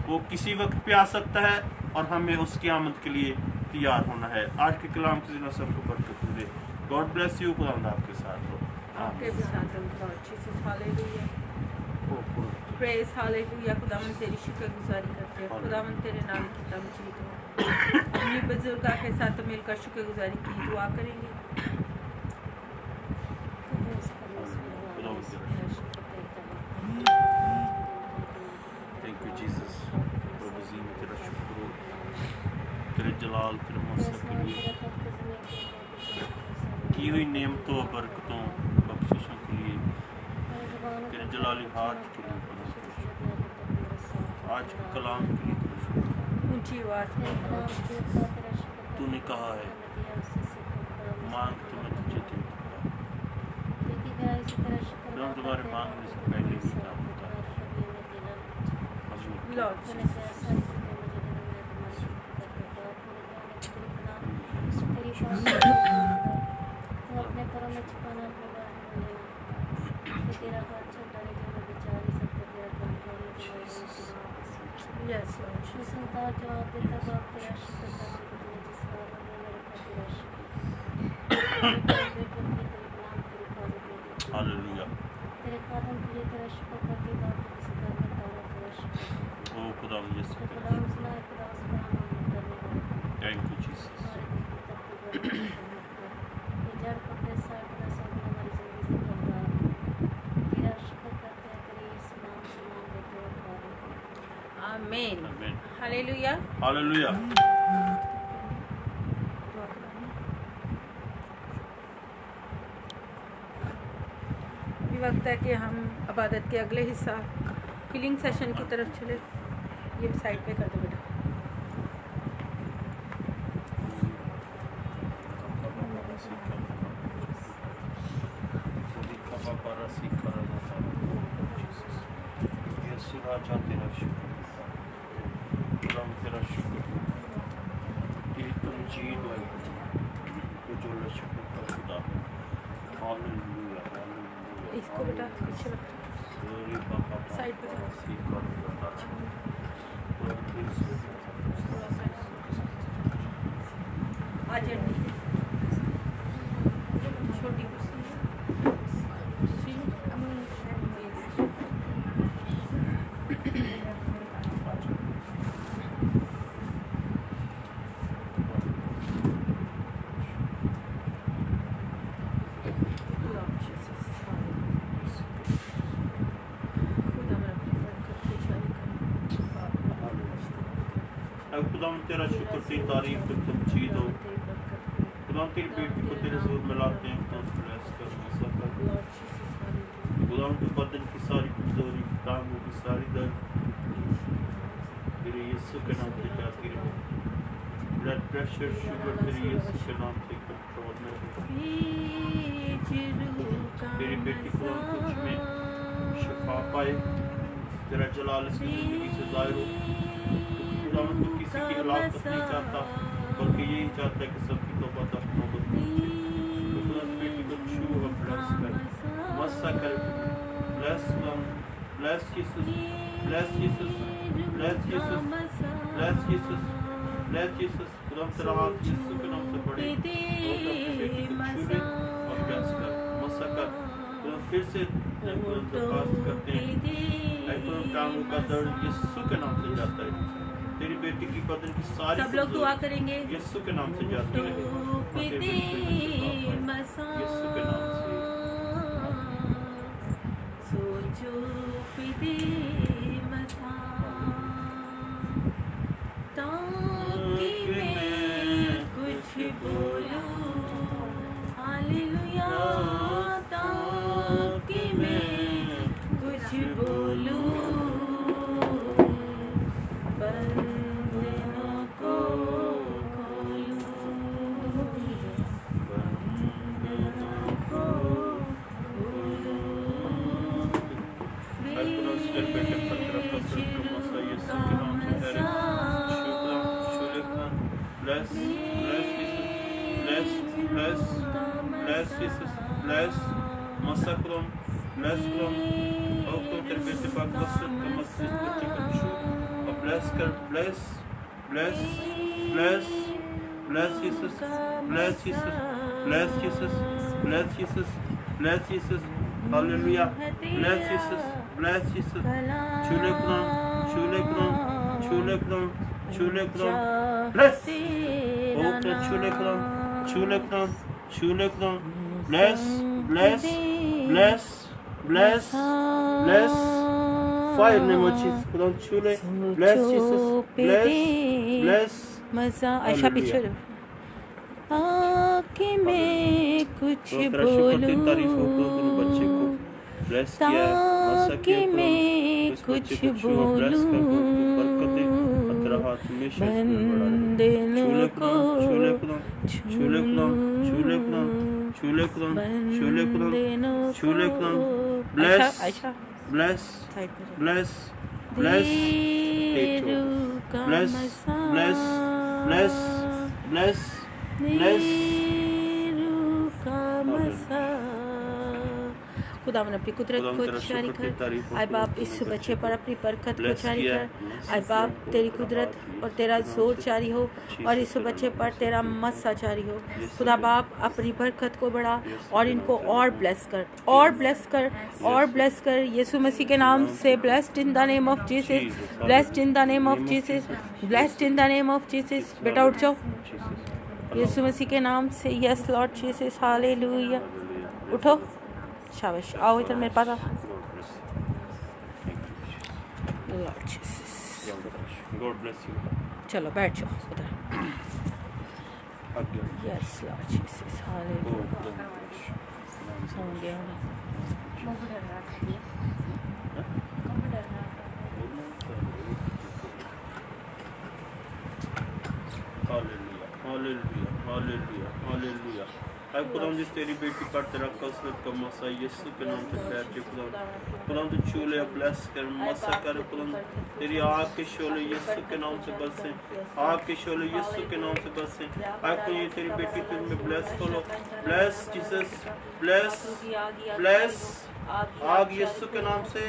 वो किसी वक्त पे आ सकता है और हमें उसकी आमद के लिए तैयार होना है। आज के कलाम की ज़िंदगी सबको बरकत दे। God bless you. खुदा आपके साथ हो, आपके भी साथ हो। Jesus hallelujah, praise hallelujah. खुदावंद तेरी शुक्रगुजारी करते हैं, खुदावंद तेरे नाम की तमजीद हो। अपनी बुजुर्गा के साथ मिलकर शुक्रगुजारी की दुआ करेंगे। Thank you Jesus. प्रभु तेरा शुक्र हो, तेरे जलाल, तेरे मौसम के लिए, की हुई नेमतों और बरकतों बख्शिशों के लिए, तेरे जलाली हाथ के लिए, आज के कलाम के लिए ऊंची आवाज में तूने कहा है मांग तुम्हें तुझे दे दूंगा। तुम्हारे मांगने से पहले भी क्या होता है। अपने घरों में छुपाना होगा, तेरा हाथ छुटाने जो बेचारी सकते तेरा काम करने के लिए संतान जवाब देता बाप तेरा शुक्र करते कि तूने जिस हाल में मेरे तेरा शुक्र हालेलुया। तेरे कदम के लिए तेरा शुक्र करते बाप किसी घर में तारा तेरा शुक्र ओ खुदा मुझे कलाम सुना है, खुदा उस पर अमल करने वाला। Thank you Jesus. जड़ पकड़े साथ ना सब हमारी जिंदगी से करता तेरा शुक्र करते हैं, तेरे इस नाम से नाम लेते हैं। आमीन, आमीन, हालेलुया, हालेलुया। अभी वक्त है कि हम इबादत के अगले हिस्सा फिलिंग सेशन की तरफ चले। ये साइड पे कर दो बेटा। राजा तेरा शुक्र, तेरा शुक्र तेरी तमजीद है, तो जो शुक्र का खुदा। Hallelujah, hallelujah. इसको बेटा पीछे रखो, साइड पे आज छोटी खुदावन तेरा शुक्र तेरी तारीफ और तमजीद हो। खुदावन तेरी बेटी को तेरे जोर में लाते हैं, खुदावन ब्लेस कर, मसा कर। खुदावन के बदन की सारी कमजोरी, टांगों की सारी दर्द तेरे यीशु के नाम से जाती रहे। ब्लड प्रेशर, शुगर तेरे यीशु के नाम से कंट्रोल में हो। तेरी बेटी खुदावन कुछ में शिफा पाए, तेरा जलाल इसकी जिंदगी से जाहिर हो। खुदावन तो किसी की हलाकत नहीं चाहता, बल्कि यही चाहता है कि सबकी तौबा तक नौबत पहुंचे। तो खुदा बेटी को छू और ब्लेस कर, मसा कर। Bless Lord, bless Jesus, bless Jesus, bless Jesus, bless Jesus, bless Jesus. खुदा तेरा हाथ यीशु के नाम से बढ़े और अपनी बेटी को छू ले और ब्लेस कर, मसा कर। खुदा फिर से दरख्वास्त करते हैं, टांगों का दर्द यीशु के नाम से जाता है। तेरी बेटी की बदन की सारी सब लोग दुआ करेंगे यीशु के नाम से जाती है। यीशु के नाम से सोचो पिदे मसा ताकि मैं कुछ बोलूं, हालेलुया, ताकि मैं कुछ बोलूं, बंधनों को खोलूं, बंधनों को खोलूं। Bless, bless Jesus, bless, bless, bless Jesus, bless, मसा खुदाम, bless खुदाम, और खुदाम तेरे बेटे पाक कसरत का मस्जिद बच्चे को छू और bless कर, bless, bless, bless, bless Jesus, bless Jesus, bless Jesus, bless Jesus, bless Jesus, hallelujah, bless Jesus, bless Jesus, छूले खुदाम, छूले खुदाम, छूले खुदाम, छूले खुदाम, bless, ओके छूले खुदाम, छूले खुदाम, छूले खुदाम, bless, bless, bless, bless, bless, fire name of Jesus, खुदाम छूले, bless Jesus, bless, bless, मजा आयशा पीछे आके मैं कुछ बोलूं, ब्लेस किया, मसा किया, मैं कुछ बोलूं, बंधनों को bless, bless, bless, bless, bless, bless, bless, bless, bless. खुदावन अपनी कुदरत को जारी कर, आए बाप इस बच्चे पर अपनी बरकत को जारी कर, आए बाप तेरी कुदरत और तेरा जोर जारी हो और इस बच्चे पर तेरा मस्सा जारी हो। खुदा बाप अपनी बरकत को बढ़ा और इनको और ब्लेस कर, और ब्लेस कर, और ब्लेस कर। यीशु मसीह के नाम से blessed in the name of Jesus, blessed in the name of Jesus, blessed in the name of Jesus. बेटा उठ जाओ यीशु मसीह के नाम से। Yes Lord Jesus, hallelujah. उठो, शाबाश, आओ इधर मेरे पास आओ। Lord Jesus, God bless you. चलो बैठ जाओ उधर। Yes Lord Jesus, hallelujah. हो गया हालेलुया, हालेलुया, हालेलुया, हालेलुया। हाय खुदाम जिस तेरी बेटी पर तेरा कसरत का मसा यीशु के नाम से ठहर के खुदाम तो छूले ब्लेस कर, मसा कर खुदाम। तेरी आग के शोले यीशु के नाम से बरसे, आग के शोले यीशु के नाम से बरसे। हाय खुदा ये तेरी बेटी तुम में ब्लेस करो, ब्लेस जीसस, ब्लेस, ब्लेस। आग यीशु के नाम से,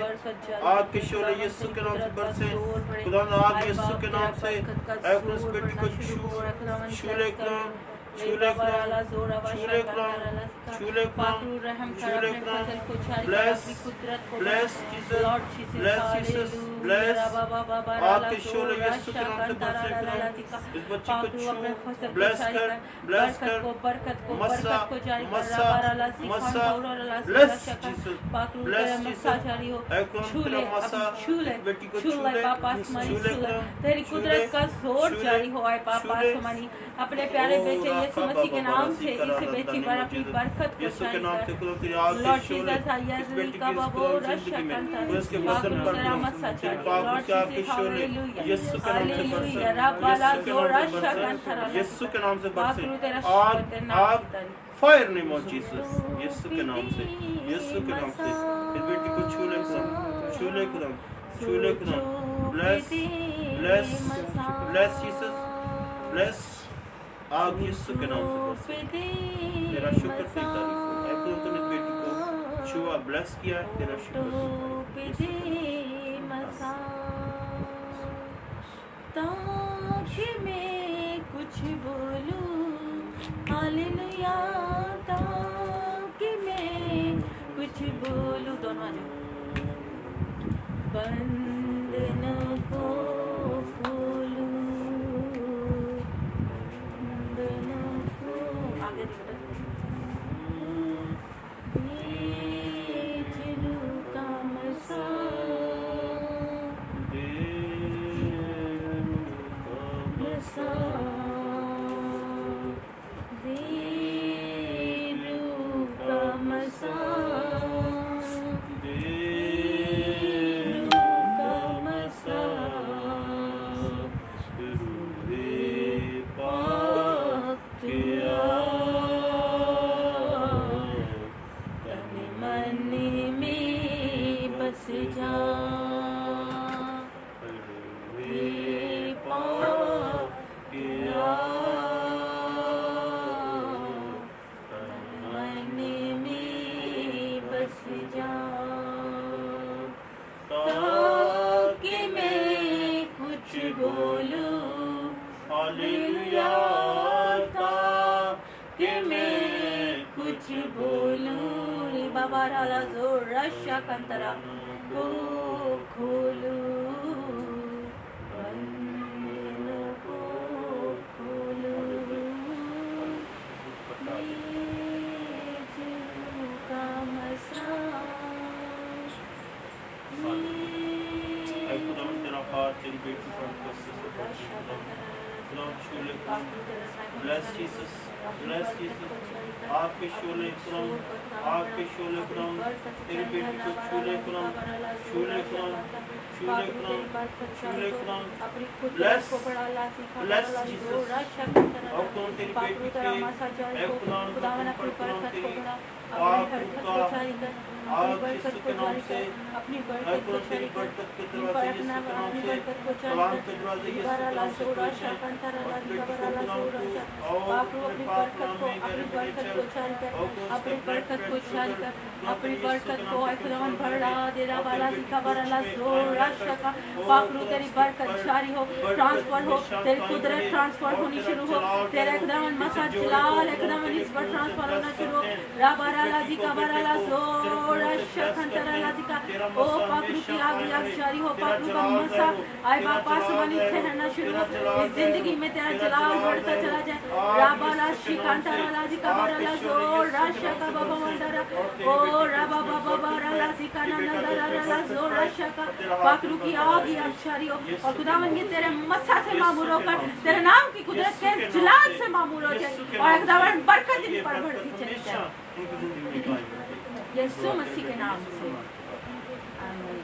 आग के शोले यीशु के नाम से बरसे खुदा, आग यीशु के नाम से। ऐ खुदा इस बेटी को छूले खुदा, छूले खुदाम, छूले खुदाम, छूले खुदाम, छूले खुदाम, bless, bless Jesus, bless Jesus, bless, आपके शोले यीशु के नाम से बरसे खुदाम, इस बच्ची को छू, bless कर, मसा, मसा, मसा, bless Jesus, bless Jesus, ऐ खुदाम तेरा मसा, इस बेटी को छूले, छूले खुदाम, तेरी कुदरत का जोर जारी हो आए पापा सुमानी अपने प्यारे बेटे यीशु मसीह के नाम से इस बेटी पर अपनी बरकत को यीशु के नाम से खुदा तेरी लॉर्ड आशीष शोले जीसस आया इस बेटी का की बाबू इस जिंदगी में वो इसके वजन पर तेरा मसा तेरे चाहिए पाक लॉर्ड के आपके शोले यीशु के नाम से बरसे यीशु के नाम से बरसे आग फायर नेम ऑफ जीसस यीशु के नाम से यीशु के नाम से इस बेटी को छूले खुदा छूले खुदा छूले खुदा bless bless bless Jesus bless आग यीशु के नाम से बरसे तेरा शुक्र तेरी तारीफ हो ऐ खुदा तूने इस बेटी को छुआ ब्लेस किया है तेरा शुक्र ताकि मैं कुछ बोलूं हालेलुया ताकि मैं कुछ बोलूं दोनों आ जाओ बंधन को खोलूं बंधन को आगे कंतरा को खोलू बंधन को खोलू यीशु का मसा ऐ खुदा तेरा हाथ तेरी बेटी पर शोले ब्लेस जीसस आपके शोले खुदा आपके शोले खुदा तेरी बेटी को छूले खुदा छूले खुदा छूले खुदा छूले खुदा ब्लेस ब्लेस जीसस और तुम तेरी बेटी के ऐ खुदा तेरी आप यीशु के नाम से अपनी तेरी बरकत के दरवाजे यीशु के नाम से कलाम के दरवाजे यीशु के नाम से अपनी बरकत को जारी कर अपनी बरकत को खुदावन बढ़ा देना वाला सिखा वाला जोरा शका पाकरू तेरी बरकत जारी हो ट्रांसफर हो तेरी कुदरत ट्रांसफर होनी शुरू हो तेरे खुदावन मसा जलाल खुदावन इस पर ट्रांसफर होना शुरू हो राबारा लाजिका वाला जोरा शखंतरा लाजिका ओ पाकरू की आग जारी हो पाकरू का मसा आए बापा सुबह ठहरना शुरू हो इस जिंदगी में तेरा जलाल बढ़ता चला जाए राबाला शिकांतरा लाजिका वाला जोरा शका बाबा मंदरा ओ राबा बाबा बारा सिकाना नंदरा जोरा शका पाकरू की आग जारी हो और खुदावन ये तेरे मसा से मामूर होकर तेरे नाम की कुदरत के जलाल से मामूर हो जाए और खुदावन बरकत इन पर बढ़ती चली जाए यीशु मसीह के नाम से आमीन।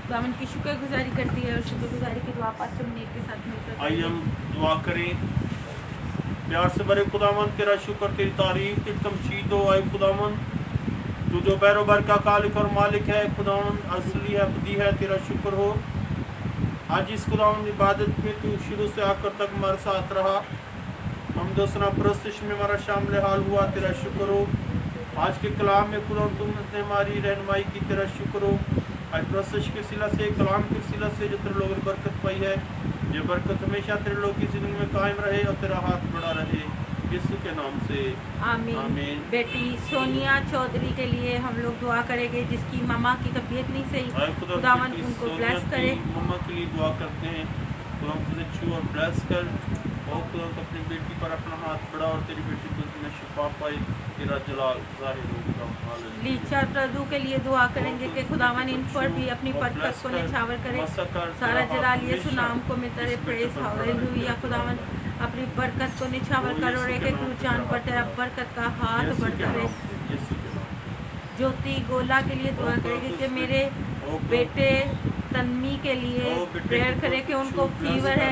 खुदावन की शुक्रगुजारी करती है और शुक्रगुजारी की दुआ पास्टर मुनीर के साथ मिलकर आइए हम दुआ करें प्यार से भरे खुदावन तेरा शुक्र तेरी तारीफ तेरी तमजीद हो आए खुदावन तू जो बैरोबर का खालिक और मालिक है खुदावन असली है अबदी है तेरा शुक्र हो आज इस खुदावन इबादत में तू शुरू से आकर तक हमारे साथ रहा हम दूसरा परस्तिश में हमारा शामिल हाल हुआ तेरा शुक्र हो आज के कलाम में खुदा तुमने हमारी रहनुमाई की, तेरा शुक्र हो। आज प्रसश के सिला से, कलाम के सिला से जो तेरे लोगों ने बरकत पाई है, ये बरकत हमेशा तेरे लोग की जिंदगी में कायम रहे और तेरा हाथ बड़ा रहे, यीशु के नाम से आमीन। आमीन। बेटी सोनिया चौधरी के लिए हम लोग दुआ करेंगे, जिसकी मामा की तबीयत नहीं सही, आए खुदा खुदावन बेटी उनको सोनिया ब्लेस करे। की मम्मा के लिए दुआ करते हैं, खुदा तुझे छू और ब्लेस कर, और खुदा अपनी बेटी पर अपना हाथ बढ़ा और तेरी बेटी को तुम्हें शिफा पाए, तेरा जलाल जाहिर होगा। हालेलुया। लीचा प्रभु के लिए दुआ करेंगे कि खुदावन इन पर भी अपनी बरकत को निछावर करे, सारा जलाल यीशु नाम को मिलता रहे। Praise hallelujah. खुदावन अपनी बरकत को निछावर कर और एक एक जान पर तेरा बरकत का हाथ बढ़ता रहे। ज्योति गोला के लिए दुआ करेंगे कि मेरे बेटे तन्मी के लिए प्रेयर करें कि उनको फीवर है,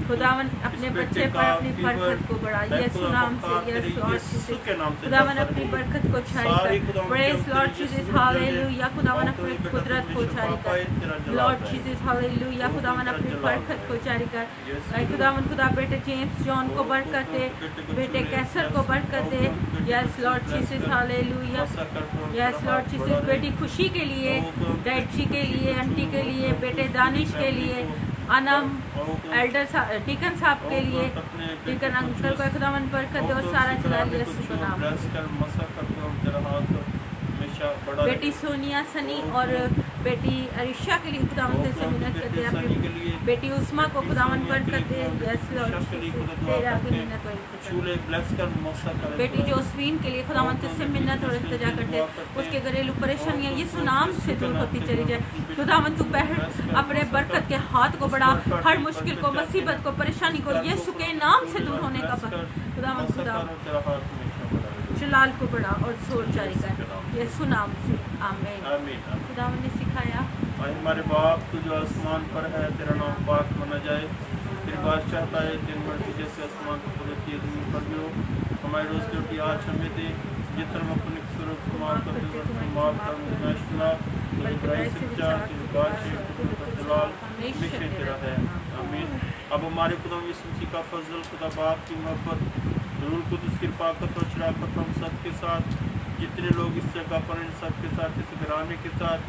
खुदावन अपने बच्चे पर अपनी बरकत को बढ़ाए यीशु नाम से। यस लॉर्ड, खुदावन अपनी बरकत को जारी कर। Praise Lord Jesus hallelujah. खुदावन अपनी कुदरत को जारी कर। Lord Jesus hallelujah. खुदावन अपनी बरकत को जारी कर। खुदावन खुदा बेटे जेम्स जॉन को बरकत दे, बेटे कैसर को बरकत दे। Yes Lord Jesus hallelujah. Yes Lord Jesus. बेटी खुशी के लिए, डैड जी के लिए, आंटी के लिए, बेटे दानिश के लिए, अनम एल्डर टीकन साहब के लिए, टीकन अंकल को खुदावन बरकत दे और सारा जलाल यीशु का नाम। बेटी सोनिया सनी और बेटी अरिशा के लिए खुदावन से मिन्नत करते हैं, अपनी बेटी उस्मा को खुदावन बरकत दे। यस लॉर्ड तेरे आगे मिन्नत और इल्तिजा। बेटी जोस्वीन के लिए खुदावन से मिन्नत और इल्तिजा करते हैं, उसके घरेलू परेशानियां यीशु नाम से दूर होती चली जाए। खुदावन तू अपने बरकत के हाथ को बढ़ा, हर मुश्किल को, मुसीबत को, परेशानी को यीशु के नाम से दूर होने का खुदावन जलाल को बढ़ा और जोर जारी कर यीशु नाम से। आमीन। खुदावन ने सिखाया, हमारे बाप तू जो आसमान पर है, तेरा नाम पाक माना जाए, तेरी बात चाहता है तेरी मर्जी जैसे आसमान पर होती है जमीन पर भी हो। हमारी रोज की रोटी आज हमें दे, जितना हम अपने कसूरों को माफ करते हैं उसको माफ कर, हमेशा तेरा है। आमीन। अब हमारे खुदा यीशु मसीह का फजल, खुदा बाप की मोहब्बत, रूल कुदस की पाकत और शराफत हम सब के साथ, जितने लोग इस जगह पर, इन सब के साथ, इस घराने के साथ,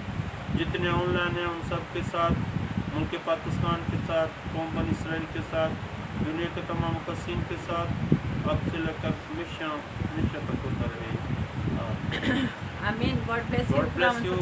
जितने ऑनलाइन हैं उन सब के साथ, मुल्क पाकिस्तान के साथ, कौम बन इसराइल के साथ, दुनिया के तमाम कसीम के साथ, अब से लेकर हमेशा तक होता रहे। आमीन। God bless you.